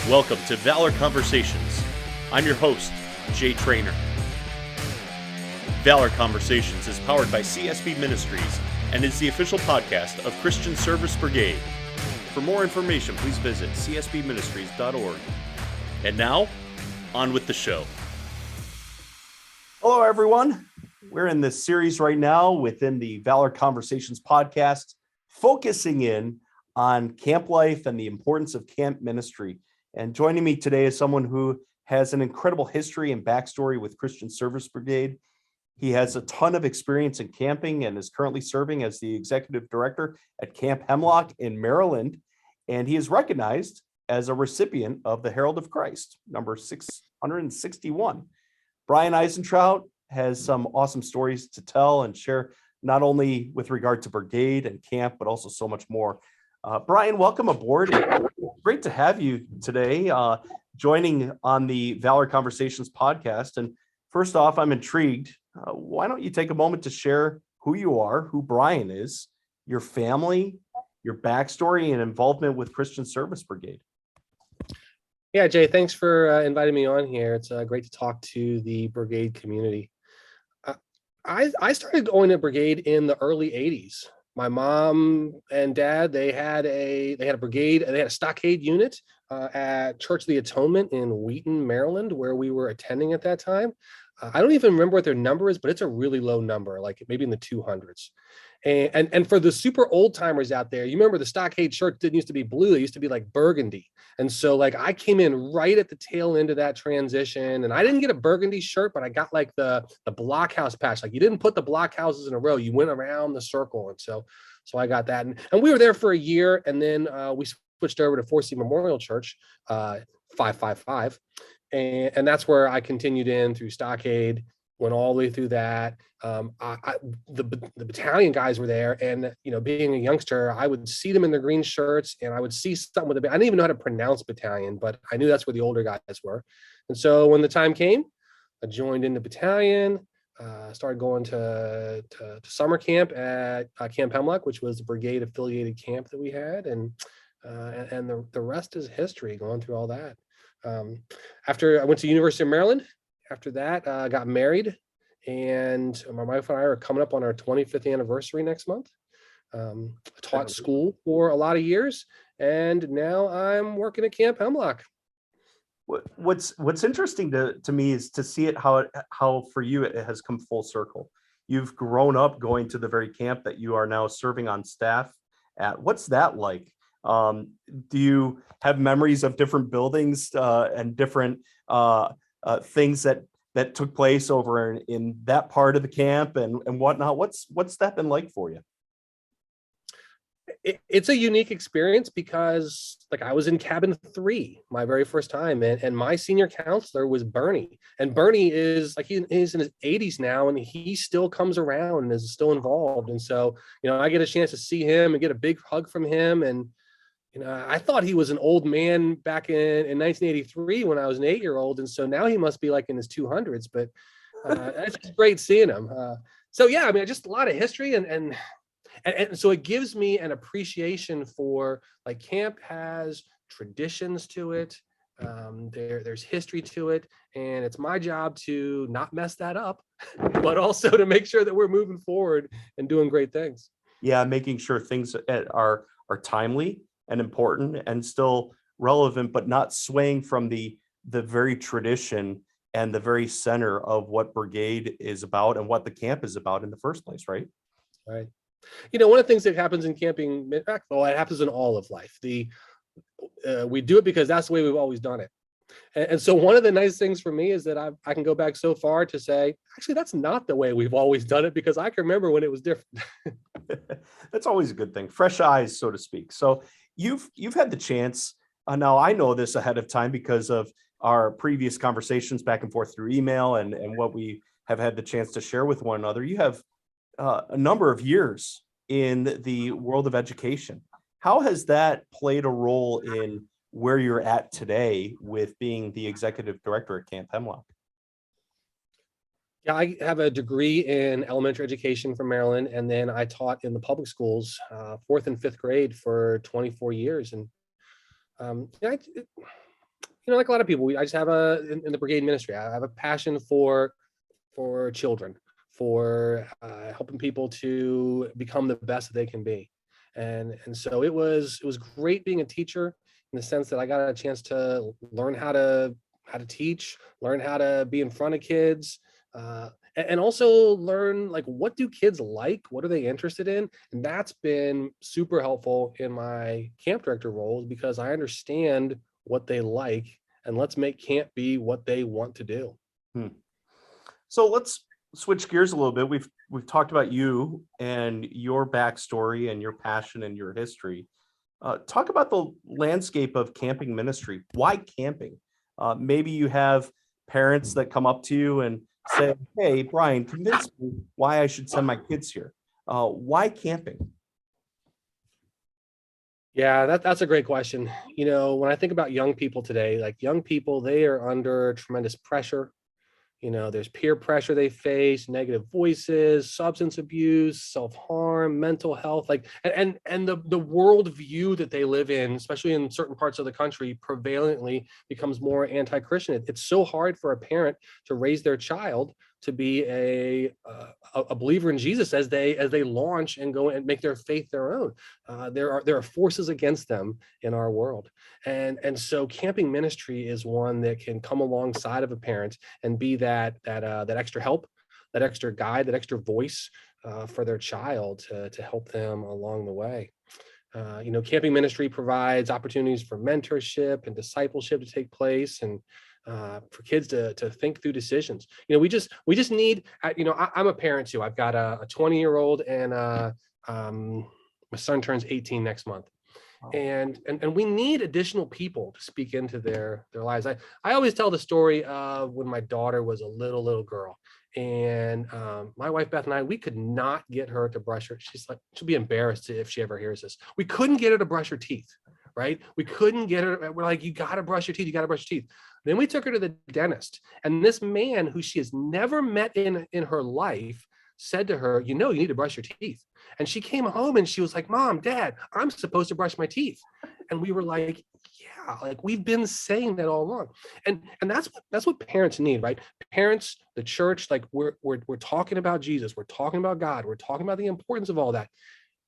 Welcome to Valor Conversations. I'm your host, Jay Trainer. Valor Conversations is powered by CSB Ministries and is the official podcast of Christian Service Brigade. For more information, please visit csbministries.org. And now, on with the show. Hello, everyone. We're in this series right now within the Valor Conversations podcast, focusing in on camp life and the importance of camp ministry. And joining me today is someone who has an incredible history and backstory with Christian Service Brigade. He has a ton of experience in camping and is currently serving as the executive director at Camp Hemlock in Maryland. And he is recognized as a recipient of the Herald of Christ, number 661. Brian Eisentraut has some awesome stories to tell and share, not only with regard to brigade and camp, but also so much more. Brian, welcome aboard. Great to have you today, joining on the Valor Conversations podcast. And first off, I'm intrigued. Why don't you take a moment to share who you are, who Brian is, your family, your backstory, and involvement with Christian Service Brigade? Yeah, Jay, thanks for inviting me on here. It's great to talk to the brigade community. I started going to brigade in the early 80s. My mom and dad, they had a brigade, they had a stockade unit at Church of the Atonement in Wheaton, Maryland, where we were attending at that time. I don't even remember what their number is, but it's a really low number, like maybe in the 200s. And for the super old timers out there, you remember the stockade shirt didn't used to be blue, it used to be like burgundy. And so like I came in right at the tail end of that transition, and I didn't get a burgundy shirt, but I got like the blockhouse patch. Like you didn't put the blockhouses in a row, you went around the circle. And so I got that. And we were there for a year, and then we switched over to 4C Memorial Church, 555. And that's where I continued in through stockade, went all the way through that. The battalion guys were there, and being a youngster, I would see them in their green shirts, and I would see something with I didn't even know how to pronounce battalion, but I knew that's where the older guys were. And so when the time came, I joined in the battalion, started going to summer camp at Camp Hemlock, which was the brigade affiliated camp that we had, and the rest is history, going through all that. After I went to University of Maryland, after that, got married, and my wife and I are coming up on our 25th anniversary next month. Taught school for a lot of years, and now I'm working at Camp Hemlock. What's interesting to me is to see it how for you it has come full circle. You've grown up going to the very camp that you are now serving on staff at. What's that like? Do you have memories of different buildings and different things that took place over in that part of the camp and whatnot? What's that been like for you? It's a unique experience because like I was in cabin 3 my very first time, and my senior counselor was Bernie, and Bernie is like he's in his 80s now, and he still comes around and is still involved. And so I get a chance to see him and get a big hug from him. And I thought he was an old man back in 1983 when I was an 8-year-old, and so now he must be like in his 200s. But it's just great seeing him. So yeah, I mean, just a lot of history, and so it gives me an appreciation for like camp has traditions to it. There's history to it, and it's my job to not mess that up, but also to make sure that we're moving forward and doing great things. Yeah, making sure things are timely and important and still relevant, but not swaying from the very tradition and the very center of what brigade is about and what the camp is about in the first place, right? Right. One of the things that happens in camping, well, it happens in all of life. We do it because that's the way we've always done it. And so one of the nice things for me is that I can go back so far to say, actually, that's not the way we've always done it, because I can remember when it was different. That's always a good thing. Fresh eyes, so to speak. So you've had the chance. Now I know this ahead of time because of our previous conversations back and forth through email and what we have had the chance to share with one another. You have a number of years in the world of education. How has that played a role in where you're at today with being the executive director at Camp Hemlock? Yeah, I have a degree in elementary education from Maryland, and then I taught in the public schools, 4th and 5th grade for 24 years. And like a lot of people, I just have in the brigade ministry, I have a passion for children, for helping people to become the best that they can be. And so it was great being a teacher in the sense that I got a chance to learn how to teach, learn how to be in front of kids, and also learn like what do kids like, what are they interested in, and that's been super helpful in my camp director roles because I understand what they like, and let's make camp be what they want to do. Hmm. So let's switch gears a little bit. We've talked about you and your backstory and your passion and your history. Talk about the landscape of camping ministry. Why camping? Maybe you have parents that come up to you and say, "Hey, Brian, convince me why I should send my kids here." Why camping? Yeah, that's a great question. When I think about young people today, like young people, they are under tremendous pressure. There's peer pressure they face, negative voices, substance abuse, self-harm, mental health, like and the world view that they live in, especially in certain parts of the country, prevalently becomes more anti-Christian. It's so hard for a parent to raise their child to be a believer in Jesus as they launch and go and make their faith their own. There are forces against them in our world, and so camping ministry is one that can come alongside of a parent and be that extra help, that extra guide, that extra voice for their child to help them along the way. Camping ministry provides opportunities for mentorship and discipleship to take place, and for kids to think through decisions. We just need. I'm a parent too. I've got a 20-year-old and my son turns 18 next month. And we need additional people to speak into their lives. I always tell the story of when my daughter was a little girl, and my wife Beth and I, we could not get her to brush her. She'll be embarrassed if she ever hears this. We couldn't get her to brush her teeth, right? We couldn't get her. We're like, you got to brush your teeth. You got to brush your teeth. Then we took her to the dentist, and this man who she has never met in her life said to her, you need to brush your teeth. And she came home and she was like, Mom, Dad, I'm supposed to brush my teeth. And we were like, yeah, like we've been saying that all along. And that's what parents need, right? Parents, the church, like we're talking about Jesus, we're talking about God, we're talking about the importance of all that.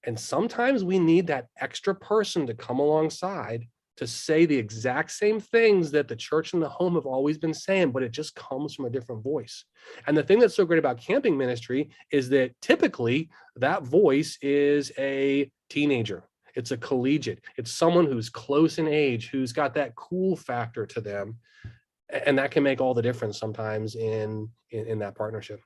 And sometimes we need that extra person to come alongside to say the exact same things that the church and the home have always been saying, but it just comes from a different voice. And the thing that's so great about camping ministry is that typically that voice is a teenager. It's a collegiate. It's someone who's close in age, who's got that cool factor to them. And that can make all the difference sometimes in that partnership.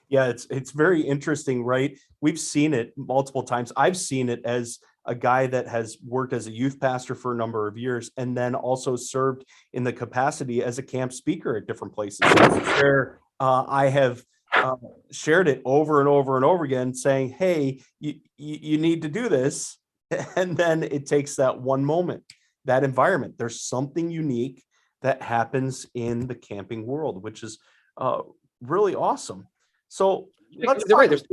Yeah, it's very interesting, right? We've seen it multiple times. I've seen it as a guy that has worked as a youth pastor for a number of years and then also served in the capacity as a camp speaker at different places where I have shared it over and over and over again saying, hey, you need to do this. And then it takes that one moment, that environment. There's something unique that happens in the camping world, which is really awesome. So they're right. There's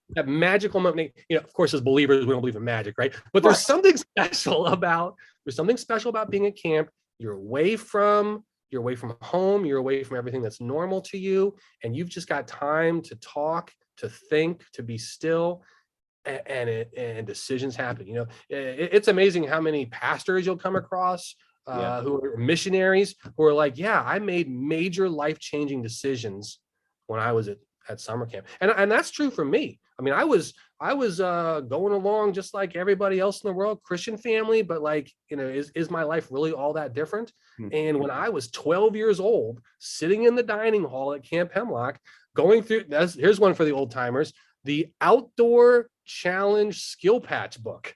that magical moment. Of course, as believers, we don't believe in magic, right? But there's something special about being at camp. You're away from home. You're away from everything that's normal to you, and you've just got time to talk, to think, to be still, and decisions happen. It's amazing how many pastors you'll come across who are missionaries who are like, yeah, I made major life-changing decisions when I was at summer camp. And that's true for me. I mean, I was going along just like everybody else in the world, Christian family, but like, is my life really all that different? And when I was 12 years old, sitting in the dining hall at Camp Hemlock, going through, here's one for the old timers, the Outdoor Challenge Skill Patch book.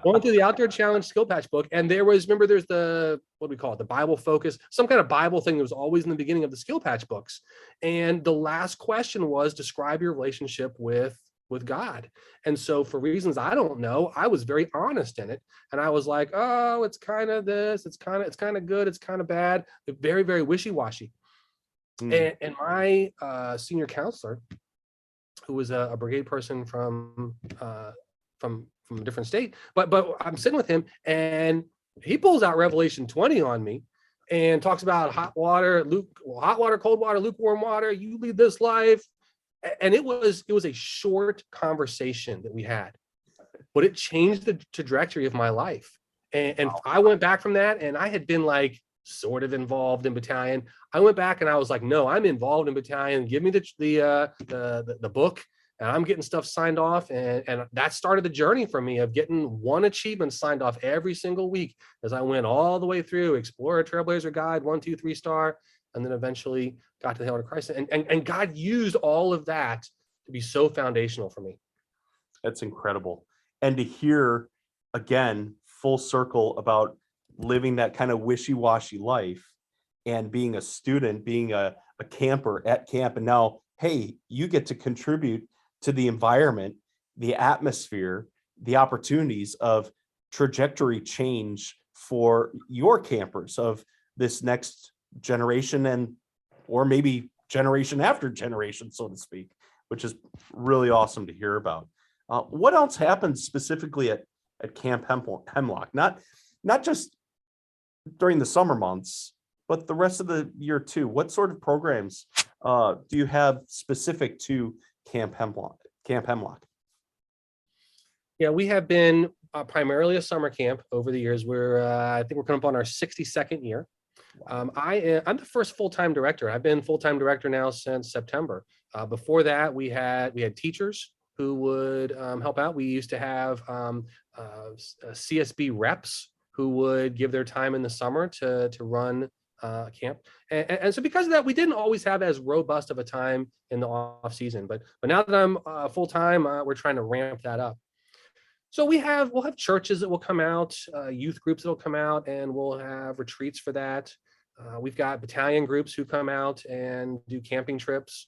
Going through the Outdoor Challenge Skill Patch book, and there's the, what do we call it, the Bible focus, some kind of Bible thing that was always in the beginning of the Skill Patch books. And the last question was, describe your relationship with God. And so for reasons I don't know, I was very honest in it. And I was like, oh, it's kind of this, it's kind of good, it's kind of bad, very, very wishy-washy. And my senior counselor, who was a brigade person from a different state, but I'm sitting with him and he pulls out Revelation 20 on me and talks about hot water, cold water, lukewarm water. You lead this life, and it was a short conversation that we had, but it changed the trajectory of my life. And Wow. I went back from that, and I had been like sort of involved in battalion. I went back and I was like, no, I'm involved in battalion. Give me the book, and I'm getting stuff signed off. And that started the journey for me of getting one achievement signed off every single week as I went all the way through Explorer, Trailblazer Guide, 1, 2, 3-star, and then eventually got to the Hail to Christ. And God used all of that to be so foundational for me. That's incredible. And to hear again, full circle about living that kind of wishy-washy life and being a student, being a camper at camp. And now, hey, you get to contribute to the environment, the atmosphere, the opportunities of trajectory change for your campers of this next generation and or maybe generation after generation, so to speak, which is really awesome to hear about. What else happens specifically at Camp Hemlock? Not just during the summer months, but the rest of the year too. What sort of programs do you have specific to Camp Hemlock? Yeah, we have been primarily a summer camp over the years. I think we're coming up on our 62nd year. I'm the first full-time director. I've been full-time director now since September. Before that, we had teachers who would help out. We used to have CSB reps who would give their time in the summer to run camp. And so because of that, we didn't always have as robust of a time in the off season. But now that I'm full-time, we're trying to ramp that up. So we'll have churches that will come out, youth groups that will come out, and we'll have retreats for that. We've got battalion groups who come out and do camping trips.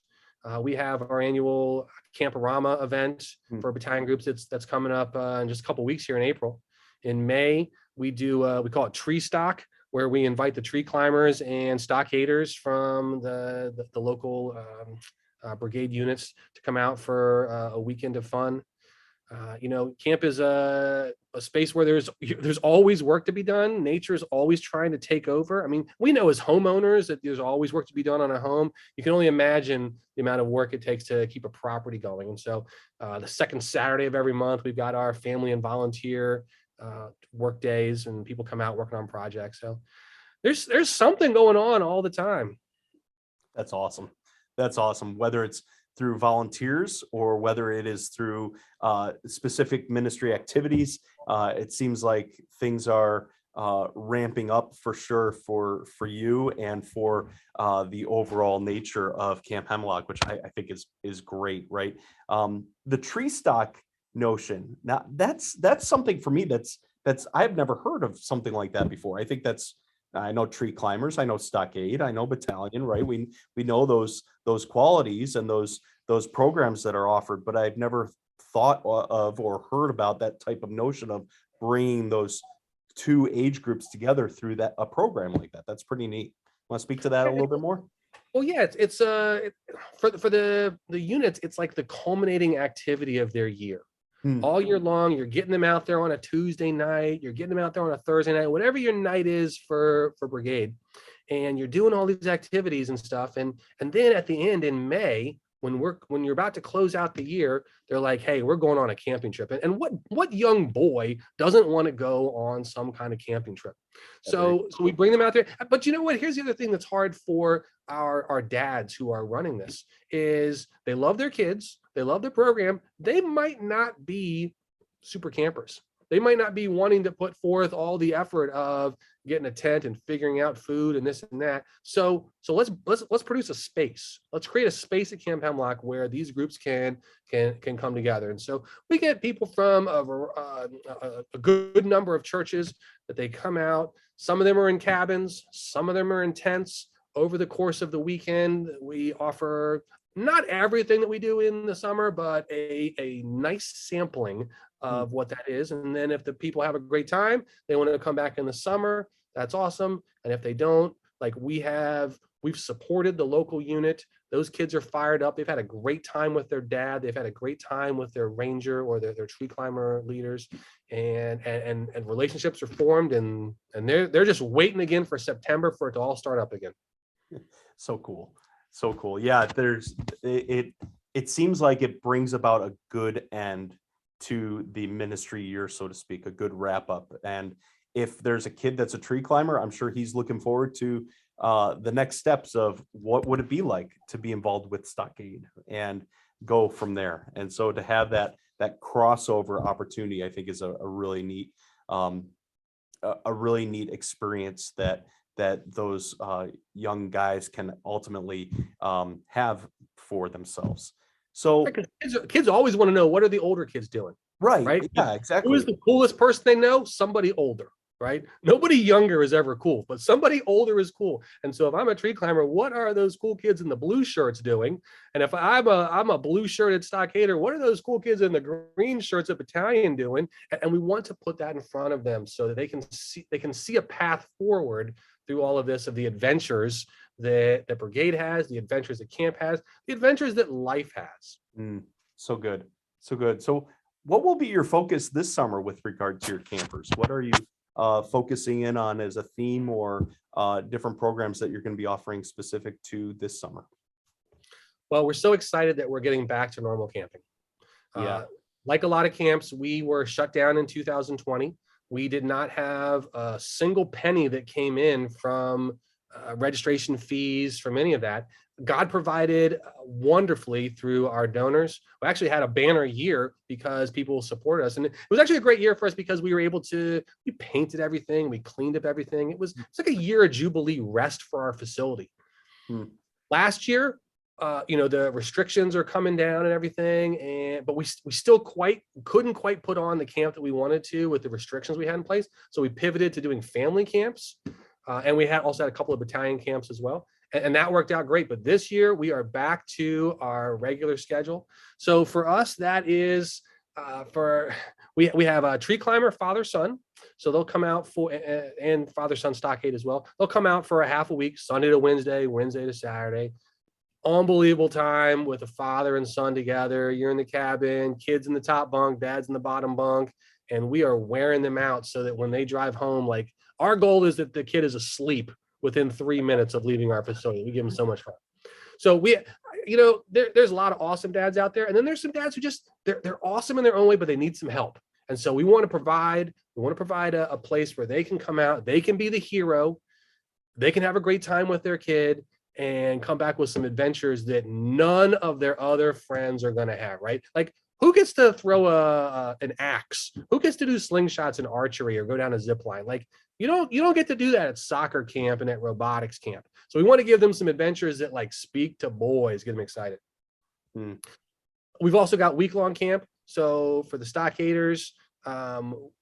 We have our annual Camporama event for battalion groups that's coming up in just a couple of weeks here in April. In May, we call it tree stock, where we invite the tree climbers and stockaders from the local brigade units to come out for a weekend of fun. Camp is a space where there's always work to be done. Nature is always trying to take over. I mean, we know as homeowners that there's always work to be done on a home. You can only imagine the amount of work it takes to keep a property going. And so the second Saturday of every month, we've got our family and volunteer work days, and people come out working on projects. So there's something going on all the time. That's awesome. Whether it's through volunteers or whether it is through specific ministry activities, it seems like things are ramping up for sure for you and for the overall nature of Camp Hemlock, which I think is great, right? The tree stock notion, now that's something for me that's I've never heard of something like that before. I know tree climbers, I know stockade, I know battalion, right? We know those qualities and those programs that are offered, but I've never thought of or heard about that type of notion of bringing those two age groups together through a program like that. That's pretty neat. Want to speak to that a little bit more? Well, yeah, it's for the units, it's like the culminating activity of their year. All year long, you're getting them out there on a Tuesday night, you're getting them out there on a Thursday night, whatever your night is for brigade, and you're doing all these activities and stuff. And then at the end in May, when you're about to close out the year, they're like, hey, we're going on a camping trip. And what young boy doesn't want to go on some kind of camping trip? So we bring them out there. But you know what? Here's the other thing that's hard for our dads who are running this is they love their kids, they love the program. They might not be super campers. They might not be wanting to put forth all the effort of getting a tent and figuring out food and this and that. So let's produce a space. Let's create a space at Camp Hemlock where these groups can come together. And so we get people from a good number of churches that they come out. Some of them are in cabins, some of them are in tents. Over the course of the weekend, we offer not everything that we do in the summer, but a nice sampling of what that is. And then if the people have a great time, they want to come back in the summer, that's awesome. And if they don't, like we've supported the local unit Those kids are fired up. They've had a great time with their dad. They've had a great time with their ranger or their tree climber leaders, and relationships are formed, and they're just waiting again for September for it to all start up again. So cool. So cool. Yeah, it seems like it brings about a good end to the ministry year, so to speak, a good wrap up. And if there's a kid that's a tree climber, I'm sure he's looking forward to the next steps of what would it be like to be involved with Stockade and go from there. And so to have that crossover opportunity, I think is a really neat experience that those young guys can ultimately have for themselves. So Kids always want to know, what are the older kids doing? right. Yeah, exactly. Who is the coolest person they know? Somebody older, right? Nobody younger is ever cool, but somebody older is cool. And so if I'm a tree climber, what are those cool kids in the blue shirts doing? And if I'm a blue shirted stockader, what are those cool kids in the green shirts at battalion doing? And we want to put that in front of them so that they can see a path forward through all of this, of the adventures that the brigade has, the adventures that camp has, the adventures that life has. So good. So good. So what will be your focus this summer with regard to your campers? What are you focusing in on as a theme, or different programs that you're going to be offering specific to this summer? Well, we're so excited that we're getting back to normal camping. Yeah. Like a lot of camps, we were shut down in 2020. We did not have a single penny that came in from registration fees, from any of that. God provided wonderfully through our donors. We actually had a banner year because people supported us. And it was actually a great year for us because we were able to, we painted everything, we cleaned up everything. It's like a year of Jubilee rest for our facility. Last year, the restrictions are coming down and everything, but we still couldn't quite put on the camp that we wanted to with the restrictions we had in place. So we pivoted to doing family camps, and we also had a couple of battalion camps as well, and that worked out great. But this year we are back to our regular schedule. So for us, that is we have a tree climber, father son. So they'll come out for, and father son stockade as well. They'll come out for a half a week, Sunday to Wednesday, Wednesday to Saturday. Unbelievable time with a father and son together. You're in the cabin, kids in the top bunk, dad's in the bottom bunk, and we are wearing them out so that when they drive home, like, our goal is that the kid is asleep within 3 minutes of leaving our facility. We give them so much fun. So there's a lot of awesome dads out there, and then there's some dads who just they're awesome in their own way, but they need some help. And so we want to provide a place where they can come out, they can be the hero, they can have a great time with their kid, and come back with some adventures that none of their other friends are going to have, right? Like, who gets to throw an axe? Who gets to do slingshots and archery or go down a zip line? Like, you don't get to do that at soccer camp and at robotics camp. So we want to give them some adventures that like speak to boys, get them excited. We've also got week-long camp. So for the stockaders,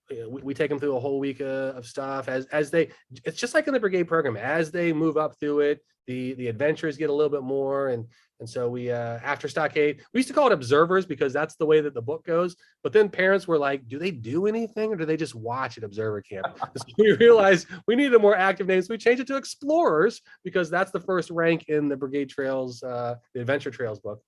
we take them through a whole week of stuff as they, it's just like in the brigade program, as they move up through it, the adventures get a little bit more. And so we, after stockade, we used to call it observers because that's the way that the book goes. But then parents were like, do they do anything or do they just watch at observer camp? So we realized we needed a more active name. So we changed it to explorers because that's the first rank in the brigade trails, the adventure trails book.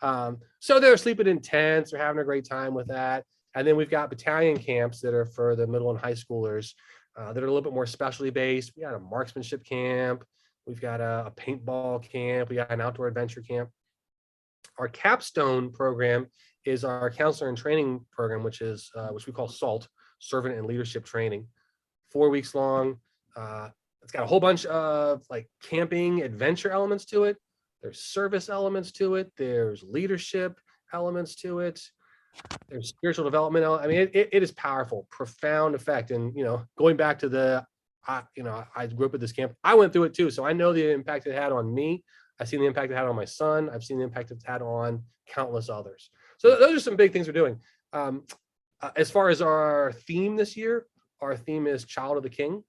So they're sleeping in tents, they're having a great time with that. And then we've got battalion camps that are for the middle and high schoolers that are a little bit more specialty based. We got a marksmanship camp. We've got a paintball camp. We got an outdoor adventure camp. Our capstone program is our counselor and training program, which we call SALT, Servant and Leadership Training. 4 weeks long. It's got a whole bunch of like camping adventure elements to it. There's service elements to it. There's leadership elements to it. There's spiritual development. I mean, it is powerful, profound effect. And, going back to I grew up at this camp. I went through it too. So I know the impact it had on me. I've seen the impact it had on my son. I've seen the impact it's had on countless others. So those are some big things we're doing. As far as our theme this year, our theme is Child of the King.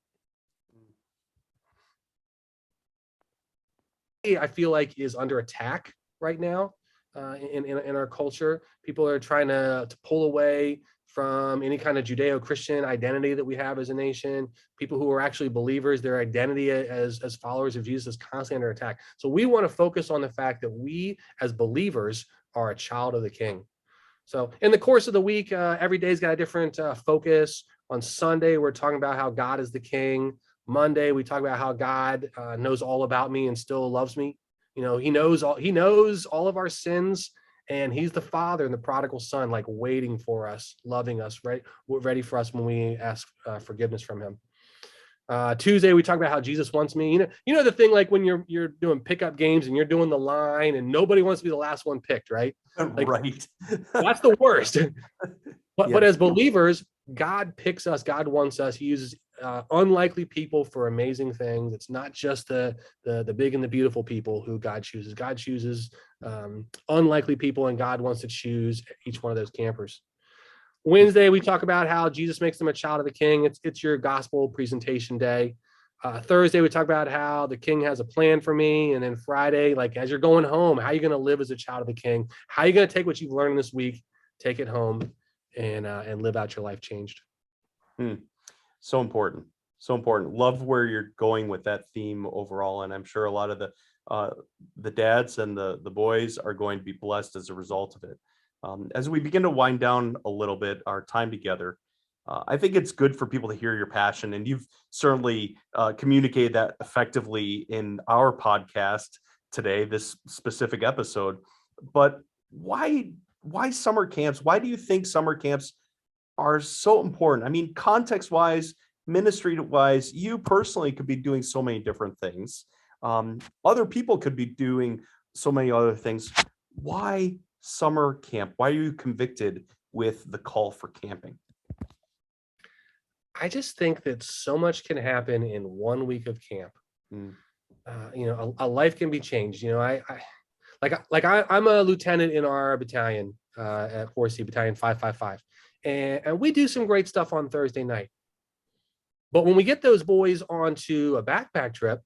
I feel like is under attack right now in our culture. People are trying to pull away from any kind of Judeo-Christian identity that we have as a nation. People who are actually believers, their identity as followers of Jesus is constantly under attack. So we want to focus on the fact that we as believers are a child of the King. So in the course of the week, every day's got a different focus. On Sunday, we're talking about how God is the King. Monday, we talk about how God knows all about me and still loves me. You know, he knows all of our sins, and he's the Father and the prodigal son, like waiting for us, loving us, right? We're ready for us when we ask forgiveness from him. Tuesday, we talk about how Jesus wants me. You know the thing, like when you're doing pickup games and you're doing the line and nobody wants to be the last one picked, right? Like, Right. that's the worst. But Yeah. as believers, God picks us. God wants us. He uses unlikely people for amazing things. It's not just the big and the beautiful people who God chooses. God chooses unlikely people, and God wants to choose each one of those campers. Wednesday, we talk about how Jesus makes them a child of the King. It's your gospel presentation day. Thursday, we talk about how the King has a plan for me. And then Friday, like as you're going home, how are you going to live as a child of the King? How are you going to take what you've learned this week, take it home, and live out your life changed? So important. So important. Love where you're going with that theme overall. And I'm sure a lot of the dads and the boys are going to be blessed as a result of it. As we begin to wind down a little bit our time together, I think it's good for people to hear your passion, and you've certainly communicated that effectively in our podcast today, this specific episode. But why summer camps? Why do you think summer camps are so important? I mean, context wise, ministry wise, you personally could be doing so many different things. Other people could be doing so many other things. Why summer camp? Why are you convicted with the call for camping? I just think that so much can happen in 1 week of camp. Mm. A life can be changed. I'm a lieutenant in our battalion at 4C Battalion 555, and we do some great stuff on Thursday night. But when we get those boys onto a backpack trip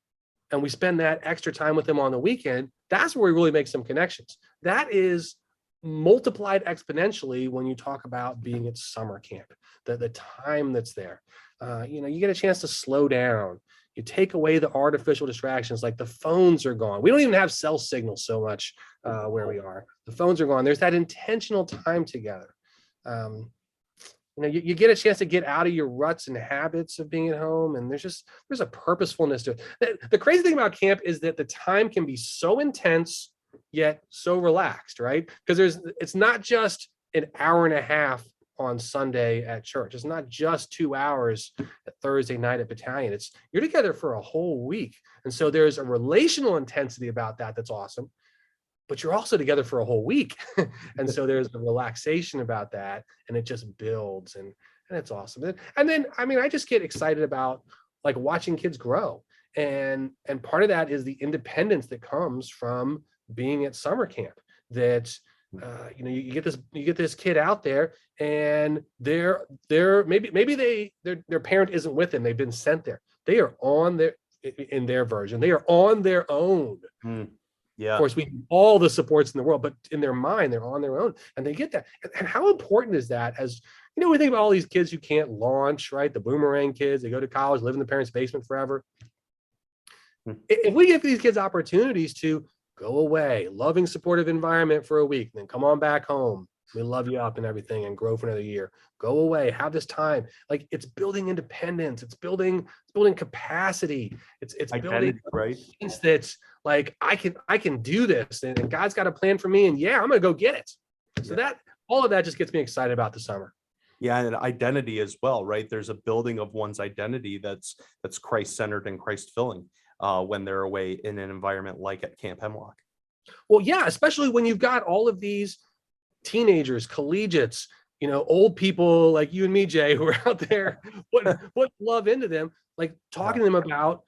and we spend that extra time with them on the weekend, that's where we really make some connections. That is multiplied exponentially when you talk about being at summer camp, the time that's there. You get a chance to slow down. You take away the artificial distractions, like the phones are gone. We don't even have cell signals so much where we are. The phones are gone. There's that intentional time together. You get a chance to get out of your ruts and habits of being at home, and there's a purposefulness to it. The crazy thing about camp is that the time can be so intense yet so relaxed, right? Because it's not just an hour and a half on Sunday at church. It's not just 2 hours at Thursday night at battalion. You're together for a whole week. And so there's a relational intensity about that that's awesome, but you're also together for a whole week. And so there's a relaxation about that, and it just builds, and it's awesome. And then, I mean, I just get excited about like watching kids grow. And part of that is the independence that comes from being at summer camp. That you get this kid out there, and they're maybe their parent isn't with them. They've been sent there. They are in their version, they are on their own. Yeah. Of course, we have all the supports in the world, but in their mind, they're on their own, and they get that. And how important is that? As we think about all these kids who can't launch, right? The boomerang kids, they go to college, live in the parents' basement forever. If we give these kids opportunities to go away, loving, supportive environment for a week, then come on back home. We love you up and everything, and grow for another year. Go away, have this time. Like, it's building independence. It's building capacity. It's building, right? That's like, I can do this, and God's got a plan for me, and yeah, I'm gonna go get it. So that all of that just gets me excited about the summer. Yeah, and identity as well, right? There's a building of one's identity that's Christ-centered and Christ-filling when they're away in an environment like at Camp Hemlock. Well, yeah, especially when you've got all of these teenagers, collegiates, old people like you and me, Jay, who are out there putting love into them, like talking to them about,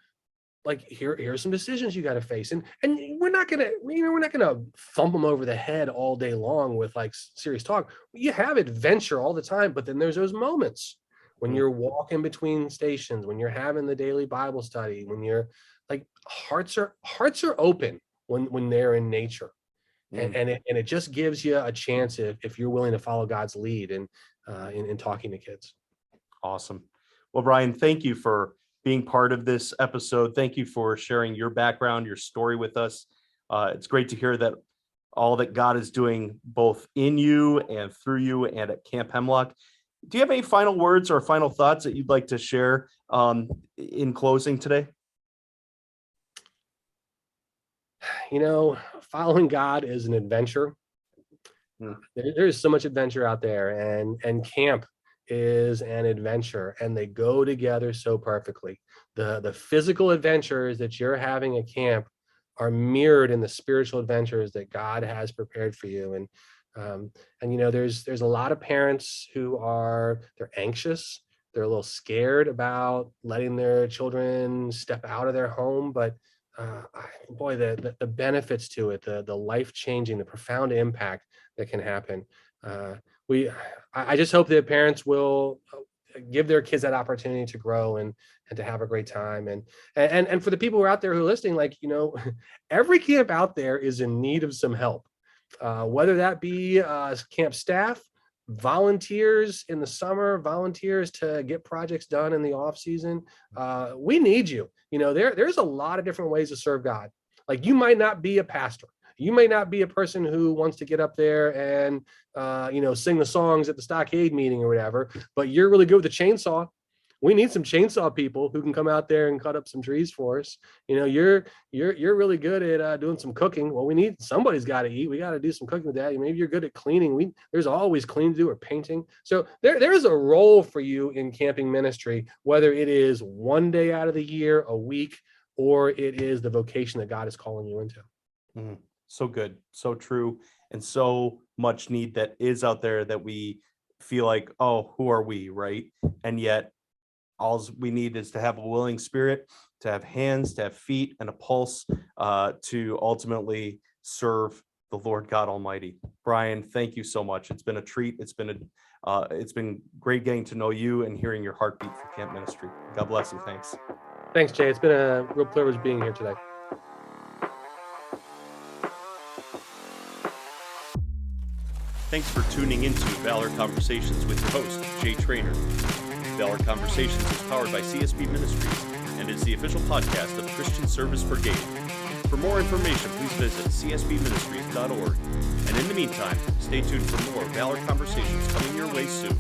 like, here's some decisions you got to face, and we're not gonna thump them over the head all day long with like serious talk. You have adventure all the time, but then there's those moments when you're walking between stations, when you're having the daily Bible study, when you're like, hearts are open when they're in nature. And it just gives you a chance if you're willing to follow God's lead in talking to kids. Awesome. Well, Brian, thank you for being part of this episode. Thank you for sharing your background, your story with us. It's great to hear that all that God is doing both in you and through you and at Camp Hemlock. Do you have any final words or final thoughts that you'd like to share in closing today? Following God is an adventure. There's so much adventure out there, and camp is an adventure, and they go together so perfectly. The physical adventures that you're having at camp are mirrored in the spiritual adventures that God has prepared for you. And there's a lot of parents who they're anxious, they're a little scared about letting their children step out of their home, but the benefits to it, the life-changing, the profound impact that can happen. I just hope that parents will give their kids that opportunity to grow and to have a great time. And for the people who are out there who are listening, every camp out there is in need of some help, whether that be camp staff, volunteers in the summer, volunteers to get projects done in the off season. We need you. There's a lot of different ways to serve God. Like, you might not be a pastor. You may not be a person who wants to get up there and, sing the songs at the stockade meeting or whatever, but you're really good with a chainsaw. We need some chainsaw people who can come out there and cut up some trees for us. You're really good at doing some cooking. Well, somebody's got to eat. We got to do some cooking with that. Maybe you're good at cleaning. There's always cleaning to do, or painting. So there is a role for you in camping ministry, whether it is one day out of the year, a week, or it is the vocation that God is calling you into. So good, so true, and so much need that is out there that we feel like, oh, who are we, right? And yet all we need is to have a willing spirit, to have hands, to have feet, and a pulse to ultimately serve the Lord God Almighty. Brian, thank you so much. It's been a treat. It's been great getting to know you and hearing your heartbeat for camp ministry. God bless you. Thanks. Thanks, Jay. It's been a real privilege being here today. Thanks for tuning into Valor Conversations with your host, Jay Trainer. Valor Conversations is powered by CSB Ministries and is the official podcast of Christian Service Brigade. For more information, please visit csbministries.org. And in the meantime, stay tuned for more Valor Conversations coming your way soon.